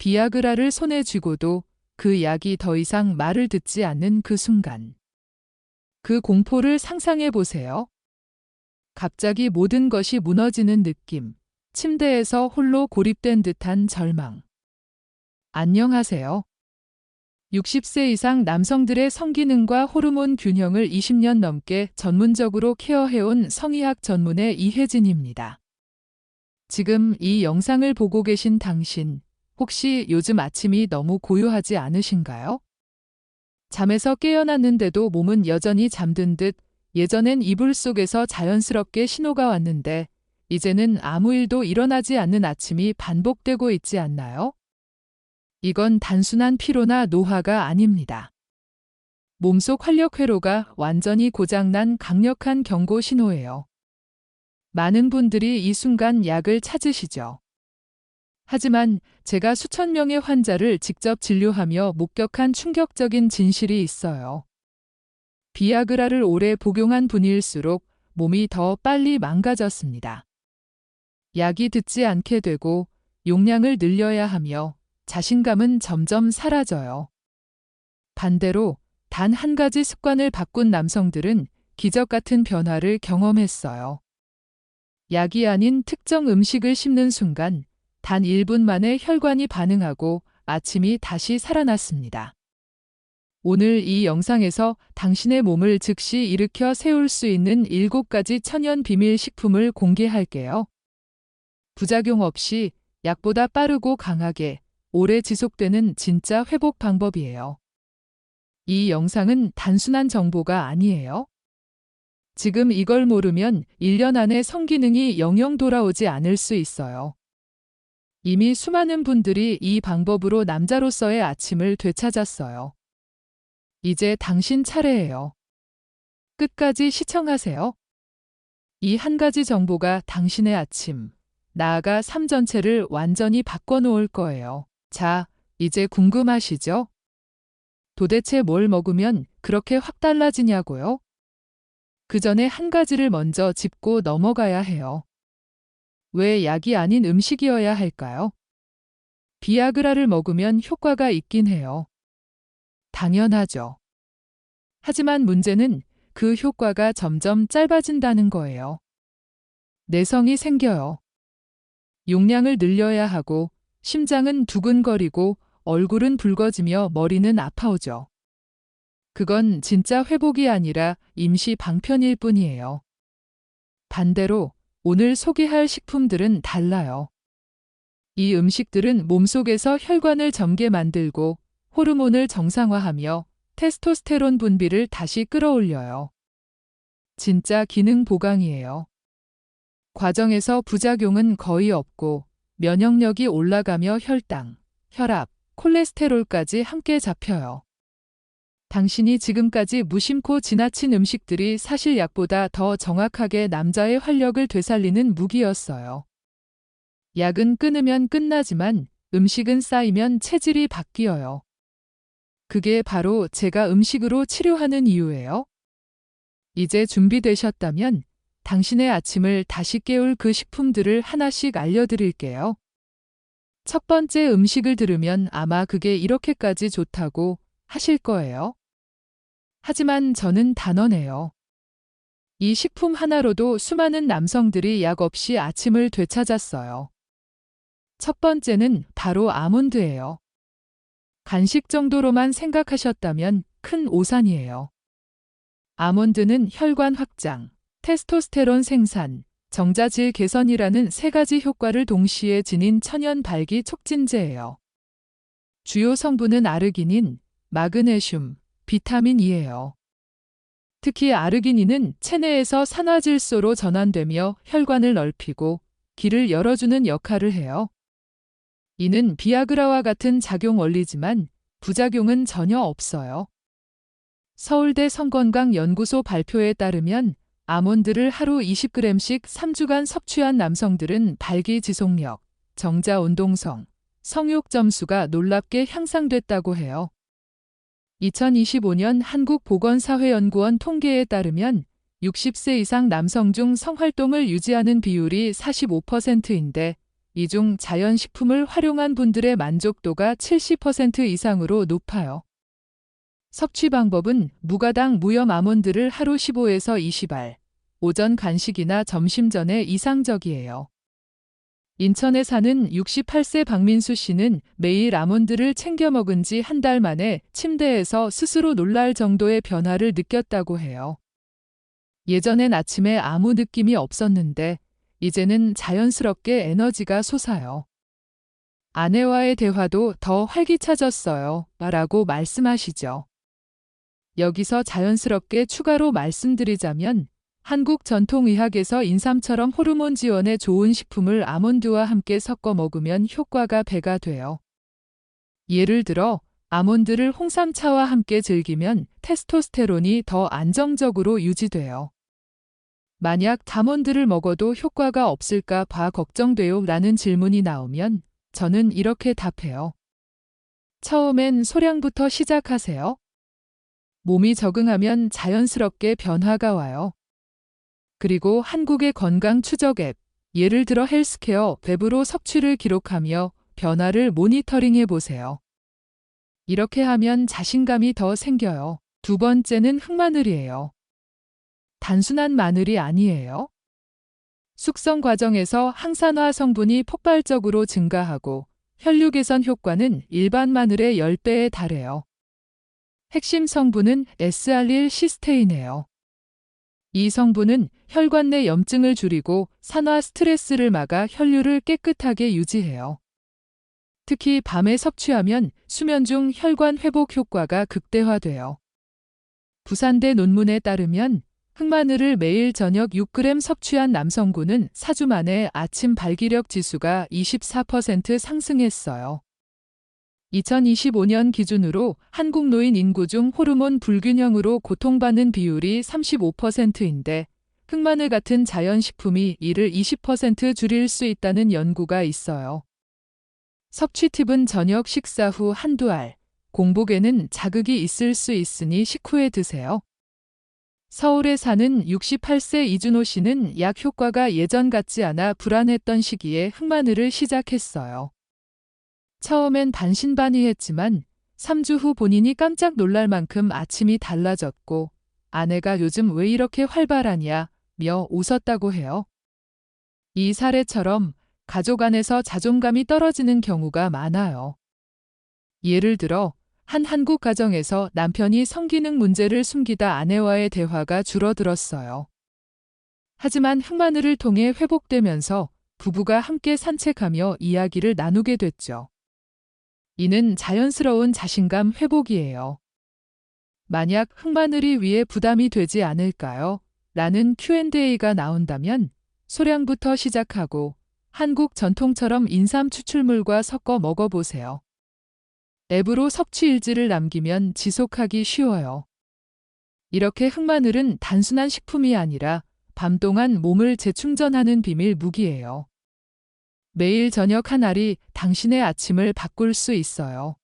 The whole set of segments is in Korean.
비아그라를 손에 쥐고도 그 약이 더 이상 말을 듣지 않는 그 순간. 그 공포를 상상해 보세요. 갑자기 모든 것이 무너지는 느낌. 침대에서 홀로 고립된 듯한 절망. 안녕하세요. 60세 이상 남성들의 성기능과 호르몬 균형을 20년 넘게 전문적으로 케어해온 성의학 전문의 이혜진입니다. 지금 이 영상을 보고 계신 당신, 혹시 요즘 아침이 너무 고요하지 않으신가요? 잠에서 깨어났는데도 몸은 여전히 잠든 듯 예전엔 이불 속에서 자연스럽게 신호가 왔는데 이제는 아무 일도 일어나지 않는 아침이 반복되고 있지 않나요? 이건 단순한 피로나 노화가 아닙니다. 몸속 활력 회로가 완전히 고장난 강력한 경고 신호예요. 많은 분들이 이 순간 약을 찾으시죠. 하지만 제가 수천 명의 환자를 직접 진료하며 목격한 충격적인 진실이 있어요. 비아그라를 오래 복용한 분일수록 몸이 더 빨리 망가졌습니다. 약이 듣지 않게 되고 용량을 늘려야 하며 자신감은 점점 사라져요. 반대로 단 한 가지 습관을 바꾼 남성들은 기적 같은 변화를 경험했어요. 약이 아닌 특정 음식을 씹는 순간 단 1분 만에 혈관이 반응하고 아침이 다시 살아났습니다. 오늘 이 영상에서 당신의 몸을 즉시 일으켜 세울 수 있는 7가지 천연 비밀 식품을 공개할게요. 부작용 없이 약보다 빠르고 강하게 오래 지속되는 진짜 회복 방법이에요. 이 영상은 단순한 정보가 아니에요. 지금 이걸 모르면 1년 안에 성기능이 영영 돌아오지 않을 수 있어요. 이미 수많은 분들이 이 방법으로 남자로서의 아침을 되찾았어요. 이제 당신 차례예요. 끝까지 시청하세요. 이 한 가지 정보가 당신의 아침, 나아가 삶 전체를 완전히 바꿔놓을 거예요. 자, 이제 궁금하시죠? 도대체 뭘 먹으면 그렇게 확 달라지냐고요? 그 전에 한 가지를 먼저 짚고 넘어가야 해요. 왜 약이 아닌 음식이어야 할까요? 비아그라를 먹으면 효과가 있긴 해요. 당연하죠. 하지만 문제는 그 효과가 점점 짧아진다는 거예요. 내성이 생겨요. 용량을 늘려야 하고 심장은 두근거리고 얼굴은 붉어지며 머리는 아파오죠. 그건 진짜 회복이 아니라 임시 방편일 뿐이에요. 반대로 오늘 소개할 식품들은 달라요. 이 음식들은 몸속에서 혈관을 젊게 만들고 호르몬을 정상화하며 테스토스테론 분비를 다시 끌어올려요. 진짜 기능 보강이에요. 과정에서 부작용은 거의 없고 면역력이 올라가며 혈당, 혈압, 콜레스테롤까지 함께 잡혀요. 당신이 지금까지 무심코 지나친 음식들이 사실 약보다 더 정확하게 남자의 활력을 되살리는 무기였어요. 약은 끊으면 끝나지만 음식은 쌓이면 체질이 바뀌어요. 그게 바로 제가 음식으로 치료하는 이유예요. 이제 준비되셨다면 당신의 아침을 다시 깨울 그 식품들을 하나씩 알려드릴게요. 첫 번째 음식을 들으면 아마 그게 이렇게까지 좋다고 하실 거예요. 하지만 저는 단언해요. 이 식품 하나로도 수많은 남성들이 약 없이 아침을 되찾았어요. 첫 번째는 바로 아몬드예요. 간식 정도로만 생각하셨다면 큰 오산이에요. 아몬드는 혈관 확장, 테스토스테론 생산, 정자질 개선이라는 3가지 효과를 동시에 지닌 천연 발기 촉진제예요. 주요 성분은 아르기닌, 마그네슘, 비타민 E예요. 특히 아르기닌은 체내에서 산화질소로 전환되며 혈관을 넓히고 길을 열어주는 역할을 해요. 이는 비아그라와 같은 작용 원리지만 부작용은 전혀 없어요. 서울대 성건강연구소 발표에 따르면 아몬드를 하루 20g씩 3주간 섭취한 남성들은 발기 지속력, 정자 운동성, 성욕 점수가 놀랍게 향상됐다고 해요. 2025년 한국보건사회연구원 통계에 따르면 60세 이상 남성 중 성활동을 유지하는 비율이 45%인데 이 중 자연식품을 활용한 분들의 만족도가 70% 이상으로 높아요. 섭취 방법은 무가당 무염 아몬드를 하루 15에서 20알, 오전 간식이나 점심 전에 이상적이에요. 인천에 사는 68세 박민수 씨는 매일 아몬드를 챙겨 먹은 지 한 달 만에 침대에서 스스로 놀랄 정도의 변화를 느꼈다고 해요. 예전엔 아침에 아무 느낌이 없었는데 이제는 자연스럽게 에너지가 솟아요. 아내와의 대화도 더 활기차졌어요. 라고 말씀하시죠. 여기서 자연스럽게 추가로 말씀드리자면 한국 전통의학에서 인삼처럼 호르몬 지원에 좋은 식품을 아몬드와 함께 섞어 먹으면 효과가 배가 돼요. 예를 들어 아몬드를 홍삼차와 함께 즐기면 테스토스테론이 더 안정적으로 유지돼요. 만약 아몬드를 먹어도 효과가 없을까 봐 걱정돼요 라는 질문이 나오면 저는 이렇게 답해요. 처음엔 소량부터 시작하세요. 몸이 적응하면 자연스럽게 변화가 와요. 그리고 한국의 건강 추적 앱, 예를 들어 헬스케어 앱으로 섭취를 기록하며 변화를 모니터링해 보세요. 이렇게 하면 자신감이 더 생겨요. 두 번째는 흑마늘이에요. 단순한 마늘이 아니에요. 숙성 과정에서 항산화 성분이 폭발적으로 증가하고 혈류 개선 효과는 일반 마늘의 10배에 달해요. 핵심 성분은 S알릴 시스테인이에요. 이 성분은 혈관 내 염증을 줄이고 산화 스트레스를 막아 혈류를 깨끗하게 유지해요. 특히 밤에 섭취하면 수면 중 혈관 회복 효과가 극대화돼요. 부산대 논문에 따르면 흑마늘을 매일 저녁 6g 섭취한 남성군은 4주 만에 아침 발기력 지수가 24% 상승했어요. 2025년 기준으로 한국 노인 인구 중 호르몬 불균형으로 고통받는 비율이 35%인데 흑마늘 같은 자연식품이 이를 20% 줄일 수 있다는 연구가 있어요. 섭취 팁은 저녁 식사 후 한두 알, 공복에는 자극이 있을 수 있으니 식후에 드세요. 서울에 사는 68세 이준호 씨는 약 효과가 예전 같지 않아 불안했던 시기에 흑마늘을 시작했어요. 처음엔 반신반의했지만 3주 후 본인이 깜짝 놀랄 만큼 아침이 달라졌고 아내가 요즘 왜 이렇게 활발하냐 며 웃었다고 해요. 이 사례처럼 가족 안에서 자존감이 떨어지는 경우가 많아요. 예를 들어 한 한국 가정에서 남편이 성기능 문제를 숨기다 아내와의 대화가 줄어들었어요. 하지만 흑마늘을 통해 회복되면서 부부가 함께 산책하며 이야기를 나누게 됐죠. 이는 자연스러운 자신감 회복이에요. 만약 흑마늘이 위에 부담이 되지 않을까요? 라는 Q&A가 나온다면 소량부터 시작하고 한국 전통처럼 인삼 추출물과 섞어 먹어보세요. 앱으로 섭취 일지를 남기면 지속하기 쉬워요. 이렇게 흑마늘은 단순한 식품이 아니라 밤 동안 몸을 재충전하는 비밀 무기예요. 매일 저녁 한 알이 당신의 아침을 바꿀 수 있어요.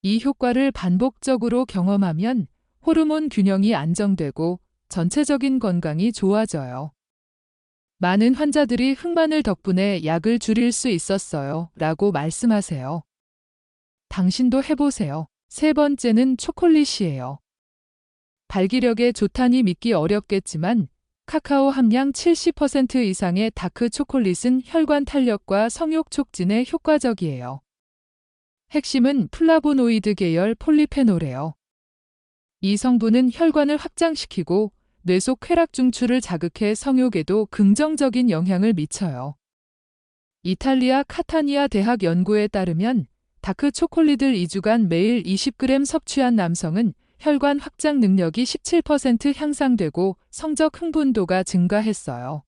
이 효과를 반복적으로 경험하면 호르몬 균형이 안정되고 전체적인 건강이 좋아져요. 많은 환자들이 흑마늘 덕분에 약을 줄일 수 있었어요. 라고 말씀하세요. 당신도 해보세요. 세 번째는 초콜릿이에요. 발기력에 좋다니 믿기 어렵겠지만 카카오 함량 70% 이상의 다크 초콜릿은 혈관 탄력과 성욕 촉진에 효과적이에요. 핵심은 플라보노이드 계열 폴리페놀이에요. 이 성분은 혈관을 확장시키고 뇌 속 쾌락 중추를 자극해 성욕에도 긍정적인 영향을 미쳐요. 이탈리아 카타니아 대학 연구에 따르면 다크 초콜릿을 2주간 매일 20g 섭취한 남성은 혈관 확장 능력이 17% 향상되고 성적 흥분도가 증가했어요.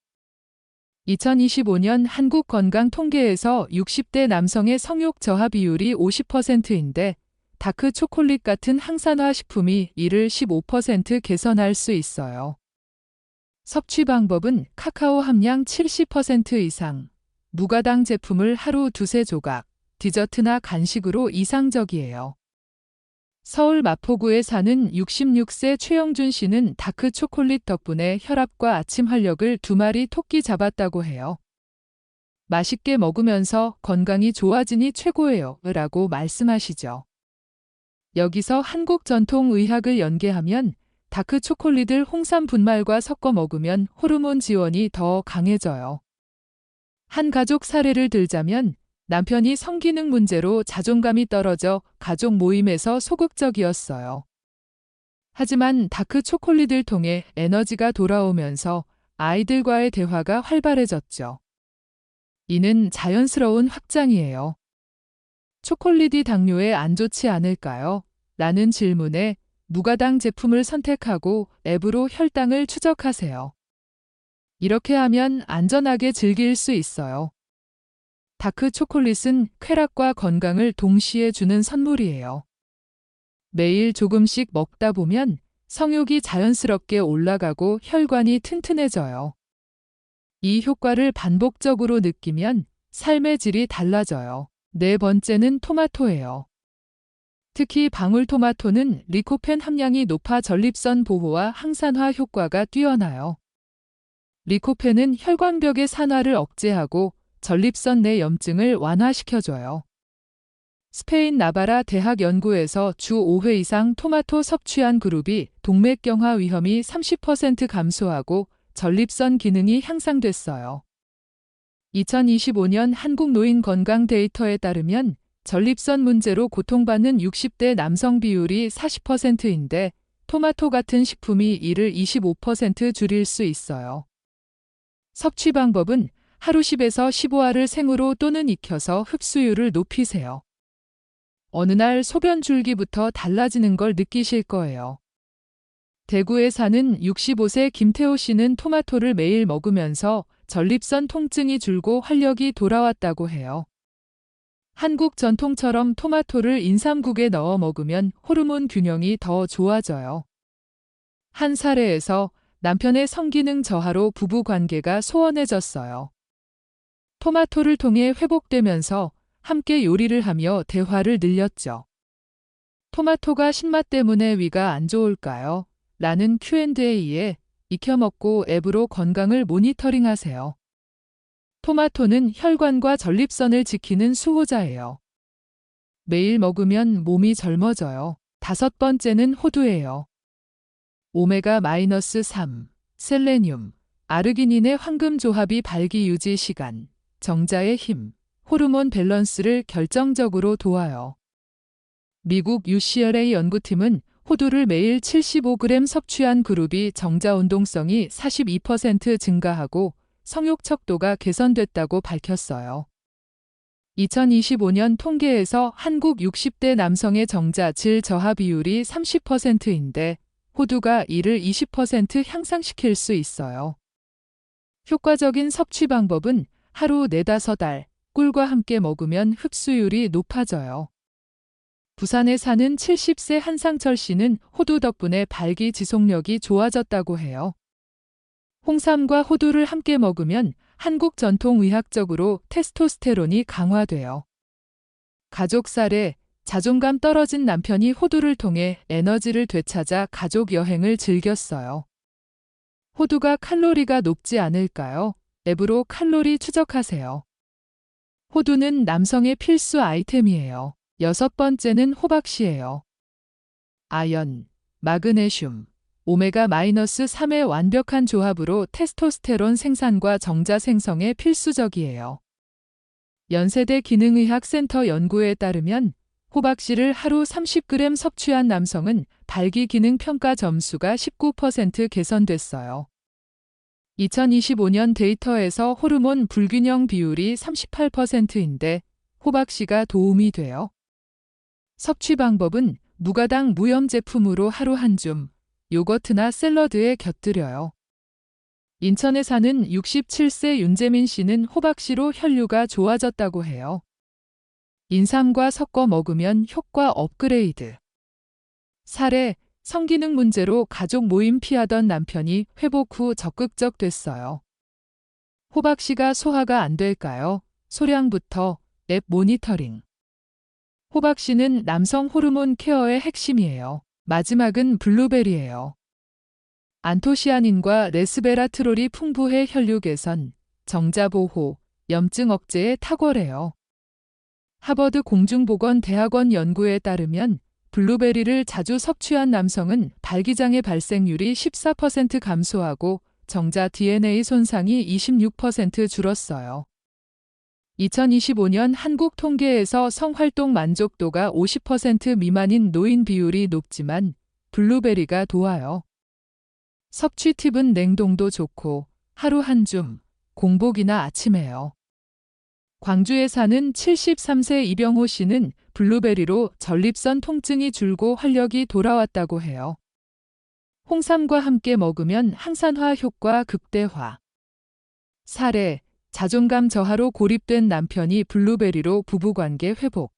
2025년 한국건강통계에서 60대 남성의 성욕 저하 비율이 50%인데 다크 초콜릿 같은 항산화 식품이 이를 15% 개선할 수 있어요. 섭취 방법은 카카오 함량 70% 이상, 무가당 제품을 하루 두세 조각, 디저트나 간식으로 이상적이에요. 서울 마포구에 사는 66세 최영준 씨는 다크 초콜릿 덕분에 혈압과 아침 활력을 2마리 토끼 잡았다고 해요. 맛있게 먹으면서 건강이 좋아지니 최고예요. 라고 말씀하시죠. 여기서 한국 전통 의학을 연계하면 다크 초콜릿을 홍삼 분말과 섞어 먹으면 호르몬 지원이 더 강해져요. 한 가족 사례를 들자면 남편이 성기능 문제로 자존감이 떨어져 가족 모임에서 소극적이었어요. 하지만 다크 초콜릿을 통해 에너지가 돌아오면서 아이들과의 대화가 활발해졌죠. 이는 자연스러운 확장이에요. 초콜릿이 당뇨에 안 좋지 않을까요? 라는 질문에 무가당 제품을 선택하고 앱으로 혈당을 추적하세요. 이렇게 하면 안전하게 즐길 수 있어요. 다크 초콜릿은 쾌락과 건강을 동시에 주는 선물이에요. 매일 조금씩 먹다 보면 성욕이 자연스럽게 올라가고 혈관이 튼튼해져요. 이 효과를 반복적으로 느끼면 삶의 질이 달라져요. 네 번째는 토마토예요. 특히 방울토마토는 리코펜 함량이 높아 전립선 보호와 항산화 효과가 뛰어나요. 리코펜은 혈관벽의 산화를 억제하고 전립선 내 염증을 완화시켜줘요. 스페인 나바라 대학 연구에서 주 5회 이상 토마토 섭취한 그룹이 동맥경화 위험이 30% 감소하고 전립선 기능이 향상됐어요. 2025년 한국 노인 건강 데이터에 따르면 전립선 문제로 고통받는 60대 남성 비율이 40%인데 토마토 같은 식품이 이를 25% 줄일 수 있어요. 섭취 방법은 하루 10에서 15알을 생으로 또는 익혀서 흡수율을 높이세요. 어느 날 소변 줄기부터 달라지는 걸 느끼실 거예요. 대구에 사는 65세 김태호 씨는 토마토를 매일 먹으면서 전립선 통증이 줄고 활력이 돌아왔다고 해요. 한국 전통처럼 토마토를 인삼국에 넣어 먹으면 호르몬 균형이 더 좋아져요. 한 사례에서 남편의 성기능 저하로 부부 관계가 소원해졌어요. 토마토를 통해 회복되면서 함께 요리를 하며 대화를 늘렸죠. 토마토가 신맛 때문에 위가 안 좋을까요? 라는 Q&A에 익혀 먹고 앱으로 건강을 모니터링하세요. 토마토는 혈관과 전립선을 지키는 수호자예요. 매일 먹으면 몸이 젊어져요. 다섯 번째는 호두예요. 오메가-3, 셀레늄, 아르기닌의 황금 조합이 발기 유지 시간, 정자의 힘, 호르몬 밸런스를 결정적으로 도와요. 미국 UCLA 연구팀은 호두를 매일 75g 섭취한 그룹이 정자 운동성이 42% 증가하고 성욕 척도가 개선됐다고 밝혔어요. 2025년 통계에서 한국 60대 남성의 정자 질 저하 비율이 30%인데 호두가 이를 20% 향상시킬 수 있어요. 효과적인 섭취 방법은 하루 4-5알 꿀과 함께 먹으면 흡수율이 높아져요. 부산에 사는 70세 한상철 씨는 호두 덕분에 발기 지속력이 좋아졌다고 해요. 홍삼과 호두를 함께 먹으면 한국 전통의학적으로 테스토스테론이 강화돼요. 가족 사례, 자존감 떨어진 남편이 호두를 통해 에너지를 되찾아 가족 여행을 즐겼어요. 호두가 칼로리가 높지 않을까요? 앱으로 칼로리 추적하세요. 호두는 남성의 필수 아이템이에요. 여섯 번째는 호박씨예요. 아연, 마그네슘, 오메가-3의 완벽한 조합으로 테스토스테론 생산과 정자 생성에 필수적이에요. 연세대 기능의학센터 연구에 따르면 호박씨를 하루 30g 섭취한 남성은 발기 기능 평가 점수가 19% 개선됐어요. 2025년 데이터에서 호르몬 불균형 비율이 38%인데 호박씨가 도움이 돼요. 섭취 방법은 무가당 무염 제품으로 하루 한 줌, 요거트나 샐러드에 곁들여요. 인천에 사는 67세 윤재민 씨는 호박씨로 혈류가 좋아졌다고 해요. 인삼과 섞어 먹으면 효과 업그레이드. 사례, 성기능 문제로 가족 모임 피하던 남편이 회복 후 적극적 됐어요. 호박씨가 소화가 안 될까요? 소량부터 앱 모니터링. 호박씨는 남성 호르몬 케어의 핵심이에요. 마지막은 블루베리예요. 안토시아닌과 레스베라트롤이 풍부해 혈류 개선, 정자 보호, 염증 억제에 탁월해요. 하버드 공중보건대학원 연구에 따르면 블루베리를 자주 섭취한 남성은 발기장애 발생률이 14% 감소하고 정자 DNA 손상이 26% 줄었어요. 2025년 한국 통계에서 성활동 만족도가 50% 미만인 노인 비율이 높지만 블루베리가 도와요. 섭취 팁은 냉동도 좋고 하루 한 줌, 공복이나 아침에요. 광주에 사는 73세 이병호 씨는 블루베리로 전립선 통증이 줄고 활력이 돌아왔다고 해요. 홍삼과 함께 먹으면 항산화 효과 극대화. 사례, 자존감 저하로 고립된 남편이 블루베리로 부부관계 회복.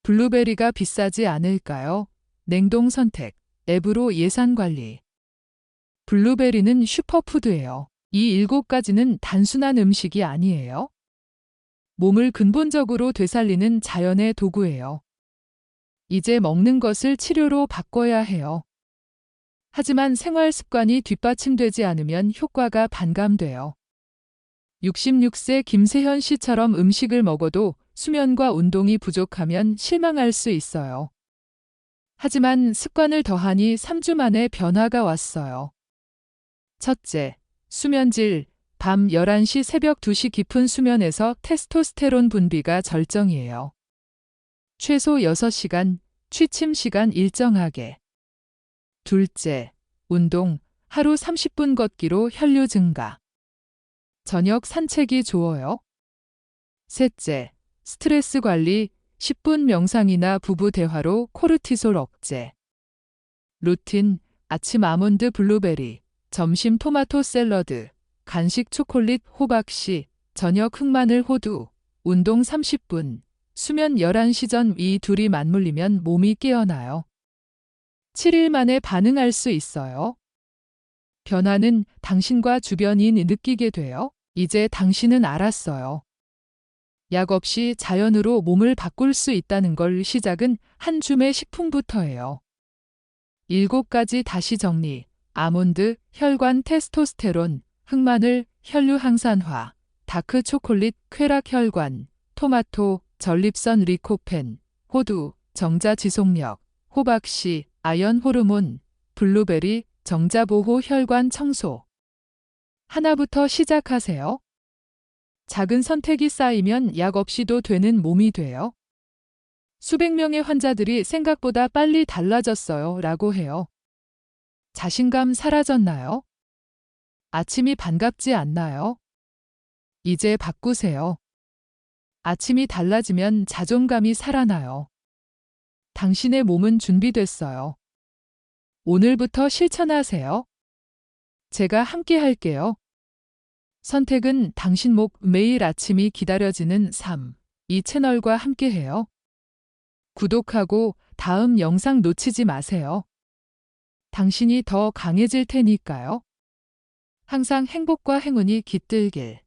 블루베리가 비싸지 않을까요? 냉동 선택, 앱으로 예산 관리. 블루베리는 슈퍼푸드예요. 이 7가지는 단순한 음식이 아니에요. 몸을 근본적으로 되살리는 자연의 도구예요. 이제 먹는 것을 치료로 바꿔야 해요. 하지만 생활 습관이 뒷받침되지 않으면 효과가 반감돼요. 66세 김세현 씨처럼 음식을 먹어도 수면과 운동이 부족하면 실망할 수 있어요. 하지만 습관을 더하니 3주 만에 변화가 왔어요. 첫째, 수면질. 밤 11시 새벽 2시 깊은 수면에서 테스토스테론 분비가 절정이에요. 최소 6시간, 취침 시간 일정하게. 둘째, 운동. 하루 30분 걷기로 혈류 증가. 저녁 산책이 좋아요. 셋째, 스트레스 관리. 10분 명상이나 부부 대화로 코르티솔 억제. 루틴. 아침 아몬드 블루베리, 점심 토마토 샐러드, 간식 초콜릿 호박씨, 저녁 흑마늘 호두, 운동 30분, 수면 11시 전 이 둘이 맞물리면 몸이 깨어나요. 7일 만에 반응할 수 있어요. 변화는 당신과 주변인이 느끼게 돼요. 이제 당신은 알았어요. 약 없이 자연으로 몸을 바꿀 수 있다는 걸 시작은 한 줌의 식품부터예요. 7가지 다시 정리. 아몬드, 혈관 테스토스테론, 흑마늘, 혈류 항산화, 다크 초콜릿, 쾌락 혈관, 토마토, 전립선 리코펜, 호두, 정자 지속력, 호박씨, 아연 호르몬, 블루베리, 정자 보호 혈관 청소. 하나부터 시작하세요. 작은 선택이 쌓이면 약 없이도 되는 몸이 돼요. 수백 명의 환자들이 생각보다 빨리 달라졌어요 라고 해요. 자신감 사라졌나요? 아침이 반갑지 않나요? 이제 바꾸세요. 아침이 달라지면 자존감이 살아나요. 당신의 몸은 준비됐어요. 오늘부터 실천하세요. 제가 함께 할게요. 선택은 당신 목 매일 아침이 기다려지는 삶. 이 채널과 함께해요. 구독하고 다음 영상 놓치지 마세요. 당신이 더 강해질 테니까요. 항상 행복과 행운이 깃들길.